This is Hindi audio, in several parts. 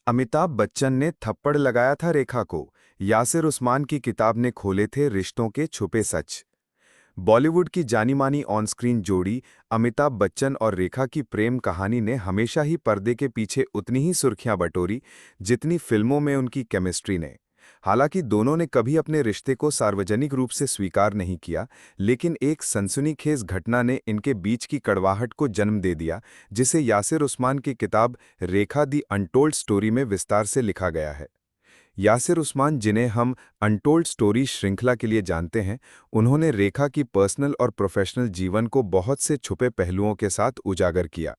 अमिताभ बच्चन ने थप्पड़ लगाया था रेखा को। यासिर उस्मान की किताब ने खोले थे रिश्तों के छुपे सच। बॉलीवुड की जानी-मानी ऑन स्क्रीन जोड़ी अमिताभ बच्चन और रेखा की प्रेम कहानी ने हमेशा ही पर्दे के पीछे उतनी ही सुर्खियां बटोरी जितनी फिल्मों में उनकी केमिस्ट्री ने। हालांकि दोनों ने कभी अपने रिश्ते को सार्वजनिक रूप से स्वीकार नहीं किया, लेकिन एक सनसनीखेज घटना ने इनके बीच की कड़वाहट को जन्म दे दिया, जिसे यासिर उस्मान की किताब रेखा दी अनटोल्ड स्टोरी में विस्तार से लिखा गया है। यासिर उस्मान, जिन्हें हम अनटोल्ड स्टोरी श्रृंखला के लिए जानते हैं, उन्होंने रेखा की पर्सनल और प्रोफेशनल जीवन को बहुत से छुपे पहलुओं के साथ उजागर किया।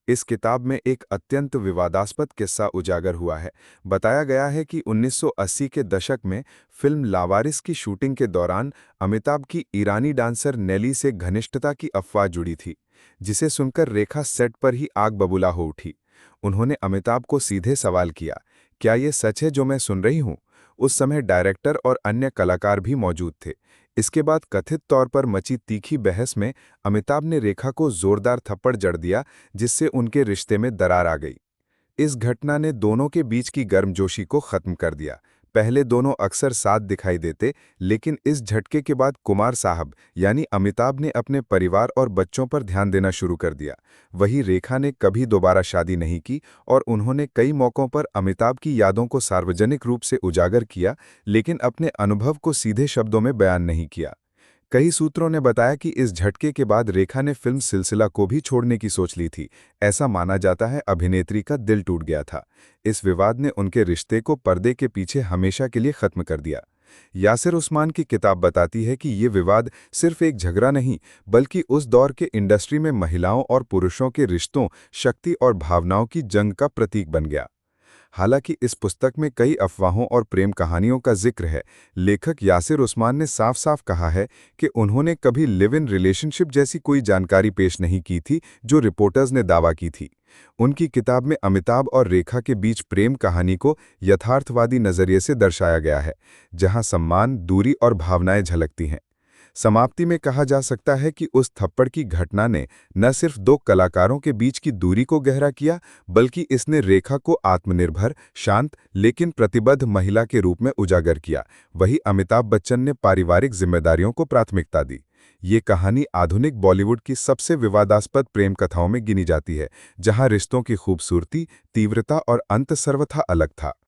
इस किताब में एक अत्यंत विवादास्पद किस्सा उजागर हुआ है। बताया गया है कि 1980 के दशक में फिल्म लावारिस की शूटिंग के दौरान अमिताभ की ईरानी डांसर नेली से घनिष्ठता की अफवाह जुड़ी थी, जिसे सुनकर रेखा सेट पर ही आग बबूला हो उठी। उन्होंने अमिताभ को सीधे सवाल किया, क्या ये सच है जो मैं सुन रही हूँ? उस समय डायरेक्टर और अन्य कलाकार भी मौजूद थे। इसके बाद कथित तौर पर मची तीखी बहस में अमिताभ ने रेखा को जोरदार थप्पड़ जड़ दिया, जिससे उनके रिश्ते में दरार आ गई। इस घटना ने दोनों के बीच की गर्मजोशी को खत्म कर दिया। पहले दोनों अक्सर साथ दिखाई देते, लेकिन इस झटके के बाद कुमार साहब यानी अमिताभ ने अपने परिवार और बच्चों पर ध्यान देना शुरू कर दिया। वहीं रेखा ने कभी दोबारा शादी नहीं की और उन्होंने कई मौक़ों पर अमिताभ की यादों को सार्वजनिक रूप से उजागर किया, लेकिन अपने अनुभव को सीधे शब्दों में बयान नहीं किया। कई सूत्रों ने बताया कि इस झटके के बाद रेखा ने फिल्म सिलसिला को भी छोड़ने की सोच ली थी। ऐसा माना जाता है अभिनेत्री का दिल टूट गया था। इस विवाद ने उनके रिश्ते को पर्दे के पीछे हमेशा के लिए खत्म कर दिया। यासिर उस्मान की किताब बताती है कि ये विवाद सिर्फ एक झगड़ा नहीं, बल्कि उस दौर के इंडस्ट्री में महिलाओं और पुरुषों के रिश्तों, शक्ति और भावनाओं की जंग का प्रतीक बन गया। हालांकि इस पुस्तक में कई अफवाहों और प्रेम कहानियों का जिक्र है, लेखक यासिर उस्मान ने साफ-साफ कहा है कि उन्होंने कभी लिव इन रिलेशनशिप जैसी कोई जानकारी पेश नहीं की थी, जो रिपोर्टर्स ने दावा की थी। उनकी किताब में अमिताभ और रेखा के बीच प्रेम कहानी को यथार्थवादी नजरिए से दर्शाया गया है, जहां सम्मान, दूरी और भावनाएं झलकती हैं। समाप्ति में कहा जा सकता है कि उस थप्पड़ की घटना ने न सिर्फ दो कलाकारों के बीच की दूरी को गहरा किया, बल्कि इसने रेखा को आत्मनिर्भर, शांत लेकिन प्रतिबद्ध महिला के रूप में उजागर किया। वहीं अमिताभ बच्चन ने पारिवारिक जिम्मेदारियों को प्राथमिकता दी। ये कहानी आधुनिक बॉलीवुड की सबसे विवादास्पद प्रेम कथाओं में गिनी जाती है, जहां रिश्तों की खूबसूरती, तीव्रता और अंत सर्वथा अलग था।